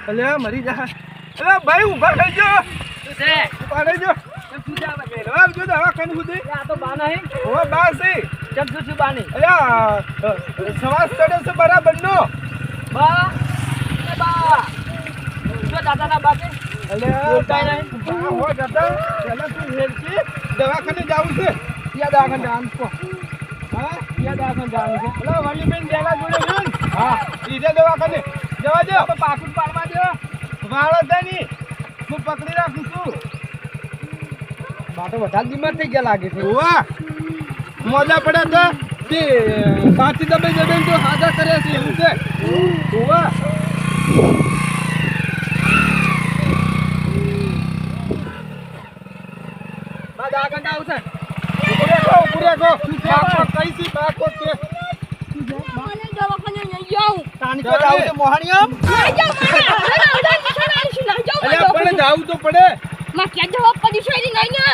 અલ્યા મરી જા. અલ્યા ભાઈ ઊભા થઈ ગયો. શું છે? ઊભા થઈ ગયો. કેમ શું છે આ બધે? રામ જો દવાખાને સુધી. આ તો બા નહીં. ઓવા બા છે. કેમ શું થયું બાની? અલ્યા સવાસ ચડે છે બરાબર નો. બા એ બા જો દાદાના બા છે. અલ્યા બોલતા નહીં. બા હો દાદા પેલા તું હેરકી દવાખાને જાવું છે. ક્યાં દવાખાને જવાનું છે? હા ક્યાં દવાખાને જવાનું છે? અલ્યા વાલીબેન જેલા જોડે છે ને. હા ઈજે દવાખાને જવા દો. તો પાકું પાડવા દો. વાળો છે ની હું પકડી રાખું છું. બા તો વધારે બીમાર થઈ ગયા લાગે છે. ઓવા મોજા પડ્યા તો તે પાછી દબાઈ દબાઈ તો હાજર કરે છે એવું છે. ઓવા બા દવાખાને આવશે. ઉપરે ગો બાકો કઈ સી બાકો કે મને દવાખાને લઈ જાઉં. તાની તો જાવ છે મોહણીયમ. લઈ જાઉં મને આવડે નિશાન લઈ જાઉં. અલ્યા પણ જાવું તો પડે. માં કે જવાબ પડી છે નહીં નહીં હે?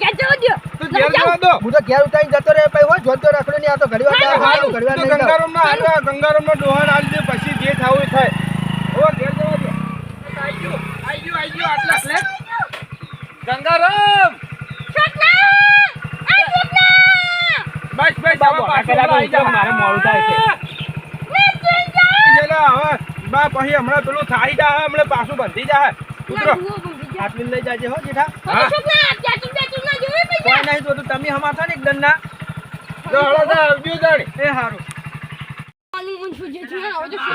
કે જવા દો. તો ઘેર જવા દો. હું તો ઘેર ઉતારીને જતો રહે પછી હોય જોતો રાખડો નહીં. આ તો ઘડી વાર હારું, જાય, હારું. ઘડી વાર તો નહીં જાય. ગંગારામના હાલવા ગંગારામનો ડોહાણ હાલ દે પછી જે થાવું એ થાય. ઓ ઘેર જવા દો. આઈ ગયો આટલા લે. ગંગારામ બસ બસ બાબો, હવે પાછો પેલા આઈ જા. મારે મોડું થાય છે. જેલા હવે બા પછી હમણાં પેલું થાઈ જા હમણાં પાછું બંધી જા ઉતરો. આટલી લઈ જાજે હો જેઠા. હા. કોઈ નહીં તો તમે હમાતા ને એક દંડના. જો હળો જા આવજો જાણી. એ હારું.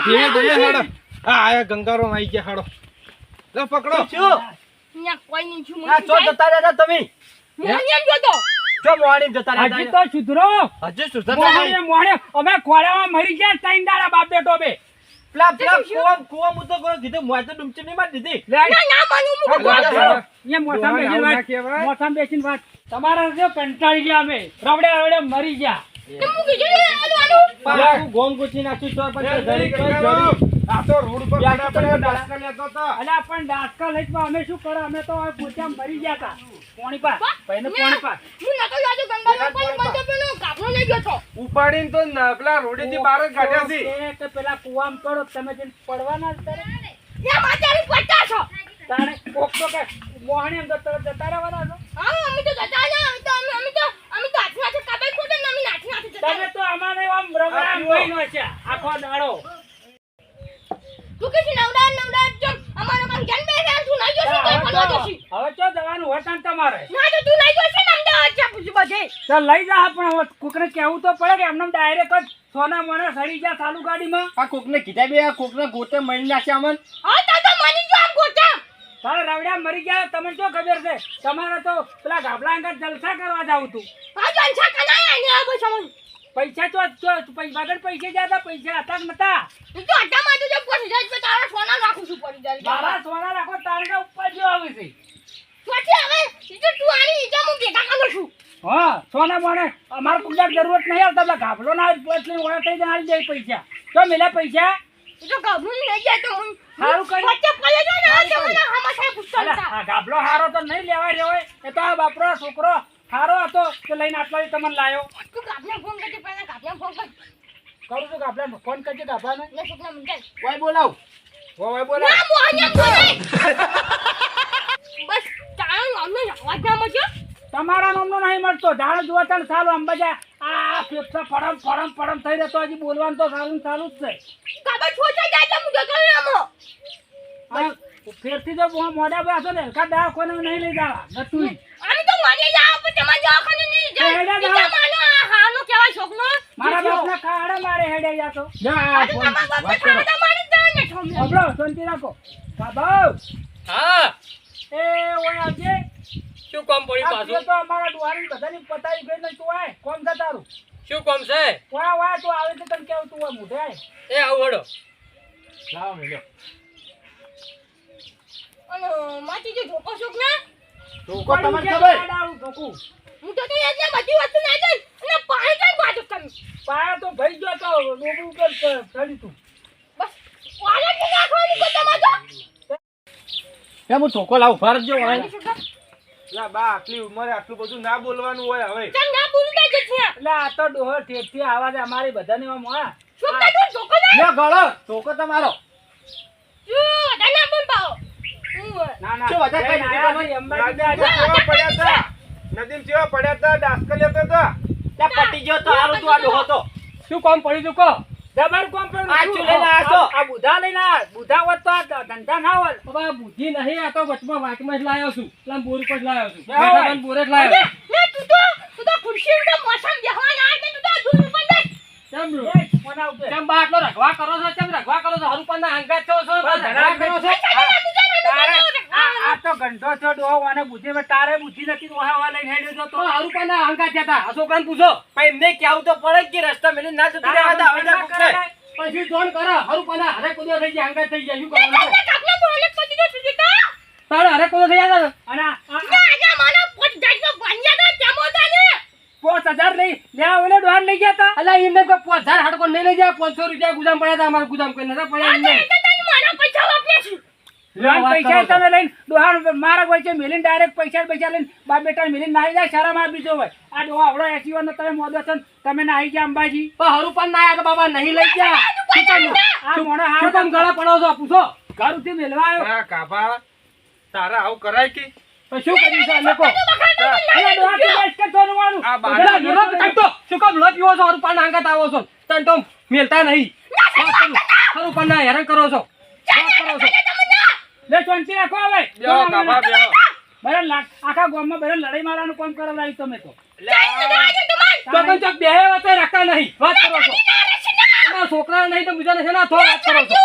ધીરે ધીરે હળો. હા આયા ગંગારામ આવી ગયા હળો. લો પકડો. શું? આ ચો જતા રહ્યા તમે. ચો મોહણી જતા રહ્યા. હજી તો સુધરો હજી સુધરતા મોહણે નહીં. મોહણે અમે ખોળામાં મરી ગયા ત્રણ દાડા બાપ બેટો બે પેલા કુવા હું તો કીધું મોય તો ડૂમચી નહીં મારી દીધી. લે અહીંયા મોસામાં બેસીને ના વાત કહેવાય. મોસામાં બેસીને વાત તમારા જો કંટાળી ગયા અમે રવડે રવડે મરી ગયા પાછું ગોમ ગુચી નાખ્યું તો પછી જય ઘરે કોઈ ગંગારામ. જડી. આ તો રોડ પર યાર, પડ્યા તો પડ્યા દાડા. ડાસ્કા લેતો હતો. અલ્યા પણ ડાસ્કા લઈ પણ અમે શું કરો અમે તો હવે પોતામાં મરી ગયા હતા પોણી પાસ ભાઈને પોણી પાસ ઉપાડીને તો પેલા રોડેથી બહાર જ કાઢ્યા છે. કે પેલા કુવામાં પડો તમે જઈને પડવાના જ તારે કોક તો કે મોહણી એમ તો તરત જતા રહેવાના છો તમે તો અમારે આમ રગડા મહિનો છે આખો દાડો હવે તો જવાનું હોય તાન તમારે ચાલ લઈ જા પણ હવે કોકને કહેવું તો પડે કે એમને ડાયરેક્ટ જ સોના મોના સડી ગયા ચાલુ ગાડીમાં આ કોકને કીધા બે આ કોકને ગોતે મળી નાખ્યા અમન. તારે રવડ્યા મરી ગયા તમને શું ખબર છે તમારે તો પેલા ગાબડા અંગત જલસા કરવા જાવ તું પૈસા તો પૈસા પૈસા જ્યાં પૈસા હતા જ નતા મારા સોના રાખો તારે ઉપર જો આવે છે હા સોના મોને અમારે પૂજા જરૂરત નહીં આવતા પેલા ગાબડો ના એટલે ઓળા થઈ જાય જાય પૈસા તો મેલા પૈસા સારું કરી આ ગાબલો હારો તો નહીં લેવાય રહ્યો હોય એ તો આ બાપરો છોકરો હારો હતો કે લઈને આટલા તમને લાયો કરું છું ગાબલા ફોન કરજે ગાબલાને ઓય બોલાવ. ઓય બોલા. તમારા નામનો નહીં મળતો ઝાડ જોવા તને સારું અંબાજા આ ફેફસા ફરમ ફરમ ફરમ થઈ રહેતો હજી બોલવાનું તો સારું ને સારું જ છે ફેરથી જો મોઢા પર હશો ને હલકા દવાખાને નહીં લઈ જવા નતું મારા બાપના ખાડા મારે હેડે જાતો હબળો શાંતિ રાખો બાબા હા એ ઓય આવજે શું કામ પડ્યું આ પાછું? તો અમારા દ્વારી બધાની પતાવી ગઈ ને તું આય કોમ છે તારું શું કામ છે? વાહ વાહ તું આવે તો તને કેવું તું આ મોઢે આય એ આવું હડો. લાવો મેલ્યો. ધોકો તમને ખબર? ધોકું હું તો યાદ ને બધી વસ્તુ ના જાય અને પાણી કઈ બાજુ કરી પાયા તો ભાઈ ગયો તો ડોબું ઉપર ચડી તું બસ વાલે કે નાખવાની તો તમાજો કેમ હું ધોકો લાવું ફરજ જો હોય. લા બા આટલી ઉંમરે આટલું બધું ના બોલવાનું હોય હવે. ચલ ના બોલતા જ છે એટલે આ તો ડોહો ઠેઠથી આવાજ અમારી બધાની આમ હા શું તું ધોકો દે લે ગળો ધોકો તમારો. શું દાના ના. શું વધારે કઈ જઈને દીધું આયા તમે? છે, અંબાજી નદીમ ગયા છે. ચેવા પડ્યા હતા નદીમ ચેવા પડ્યા હતા ડાસ્કલ લેતો હતો ત્યાં પટી ગયો તો હારું તું આ ડોહો તો. શું કામ પડ્યું તું કહો? જબર કોમ પણ આ શું? ચૂલે ના આસો. આ બુધા લઈને આ બુધા હોત તો આ ધંધા ના હોત. હવે આ બુદ્ધિ નહીં, આ તો વચમાં વાંકમાં જ લાયો છું. પેલા બોર ઉપર જ લાયો છું. ના હોય. બેઠા બોર જ લાયો છું. ને તું તો ખુરશી ઉપર મોસમ બેહવા ના આવે તું તો દૂર ઉપર લે. કેમ લો? એ, કોના ઉપર? કેમ બા આટલો રખવા કરો છો? કેમ રખવા કરો છો? હરુપાના હંગાત છો છો? બસ રખવા કરો છો? તારે આ તો ગંધો છો ડોહો અને બુદ્ધિ માં તારે બુદ્ધિ નથી તો હવા લઈને હેડ્યો જો તો તો હરુપાના હંગાત જતા. આ છોકરાને પૂછો. પણ એમને કેવું તો પડે જ કે રસ્તા મેલી ના જતું રહેવા દે, હવે જા પકડે. પછી જોન કરો. હરુપાના હરે કુદો થઈ જાય, હંગાત થઈ જાય. શું કરવાનું? કાપલા બોલે પછી તો તું તો તારે હરે કુદો થઈ જાય ને? અને ના આજા માનો પોટ જાઈનો બન્યા તો તેમો તાને 5000 લઈ લે ઓલે ડોહાન લઈ ગયા તા અલા એમને કોઈ 5000 હાડકો નહીં લઈ જાય. 500 રૂપિયા ગુદામ પડ્યા હતા. અમારા ગુદામ કોઈ નતા પડ્યા આ એમને. તો તને મારો પૈસા વાપરે છે. લોન વાત પૈસા કરો છો. તમે લઈને ડોહાન મારા કોઈ છે મેલીને ડાયરેક્ટ પૈસા લઈને બાપ બેટા મેલીને નાહી જાય શરમ આ બીજો હોય આ ડોહા આવડો 80 વાર નો તમે મોદો છો ને તમે નાહી ગયા અંબાજી પણ હરુપાન ના આયા તો બાબા નહીં લઈ ગયા. શું કામ? આ મોણો શું હારો કામ ગળા પડો છો? પૂછો. ઘરથી મેલવા આવ્યો ના કાભા તારા આવું કરાય કે પણ શું કર્યું છે આ લોકો? અલા ડોહા તું બેસ કે સોનવાનું આ બહાર પેલા મેલો કાઢતો. શું કામ લો પીવો છો? હરુપાન હંગાત આવો છો? તને તો મેલતા નહીં. હરુપાન ના હેરાન કરો છો. વાત કરો છો. લે શાંતિ રાખો હવે બેહો કાભા બેહો બરાબર આખા ગામમાં બરાબર લડાઈ મારવાનું કામ કરાવડાવી તમે તો તો પણ ચોક બેહે વચ્ચે રાખતા નહીં. વાત કરો છો. તમારા છોકરા નહીં તો બીજાને છે ને થો વાત કરો છો.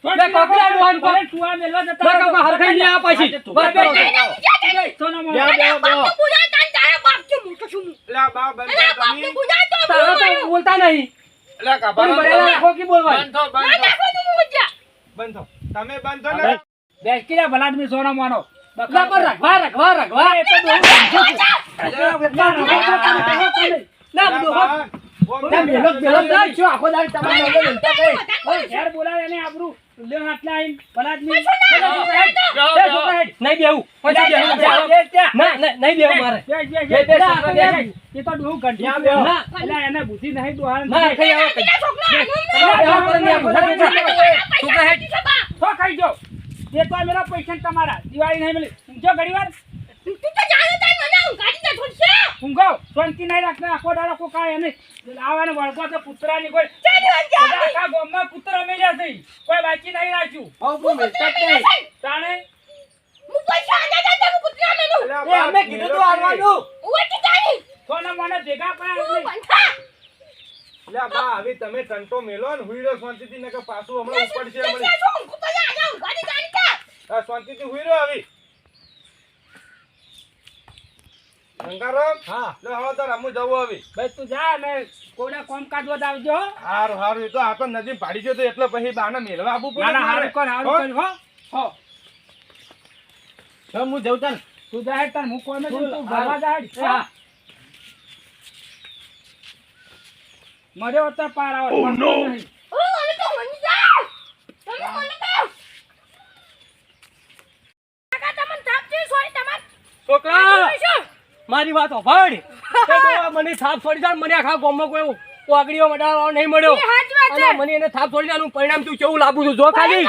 બે કોકડા ડોહાન કો. તું આ મેલવા જતા બે કોકડા હરખાઈ નહીં આ પાછી. વાત કરો છો. સોનામાં લે આ બા બંધ થો તમે તારા તો બોલતા નહીં. લે કાભા પણ બરેલા રાખો કે બોલવાય. બંધ થો તમે બંધ થો ને બેસ કે ભલા આદમી સોના માનો ના પણ રખવા. એ તો બહુ ના ડોહો. ના મેલો મેલો જાય. શું આખો દાડી તમારે મેલો મેલતા નહીં. ઘેર બોલાવે એને આબરૂ લ્યો આટલા આઈને ભલા આદમી એ છોકરા હેડ. નહીં બેહું. પછી બેહું. ના નહીં બેહું મારે. એ તો ડોહું ઘંટી ના. એટલે એને બુદ્ધિ નહીં ડોહાને ના ખાઈ આવો. છોકરા હેડ. તો ખાઈ જો એ તો મેરા પૈસા ને તમારા દિવાળી નહીં મળી જો ઘડી વાર ઊંઘો શાંતિ નહીં રાખને આખો દાડો કોકા એને આવવાને વળગો તો કૂતરાની કોઈ બધા આખા ગામમાં કૂતરા મેલ્યા છે કોઈ બાકી નહીં રાખ્યું તાણે એ અમે કીધું તું આવવાનું. સોના મને ભેગા પડ્યા લે બા હવે તમે ટંટો મેલો ને હુઈ રહ્યો શાંતિથી નકર પાછું હમણાં ઉપડશે હમણાં આ શાંતિથી હુઈ રહ્યો હવે ગંગારામ હા. લે હવે તાર અમુ જવું હવે ભાઈ તું જા ને કોઈને કામકાજ વધ આવજો હો. હારું હારું એ તો આ તો નજીક પાડી ગયો તો એટલે પછી બાને મેલવા આવવું પડે ના ના મારે. હારું કર હો હો હું જઉં તને. તું જાહેર તાર હું કોઈને તું તું હારું. ભરવા જાહેર હા. મર્યો તો પાર આવે નહીં. છોકરા મારી વાત સાંભળ. તે ડોહા મને થાપ છોડી જાય. મને આખા ગામમાં કોઈ ઓગળીઓ મડાવવાનો નહીં મળ્યો. અને મને એને થાપ છોડી જાય પરિણામ તું કેવું લાવું છું જો ખાલી.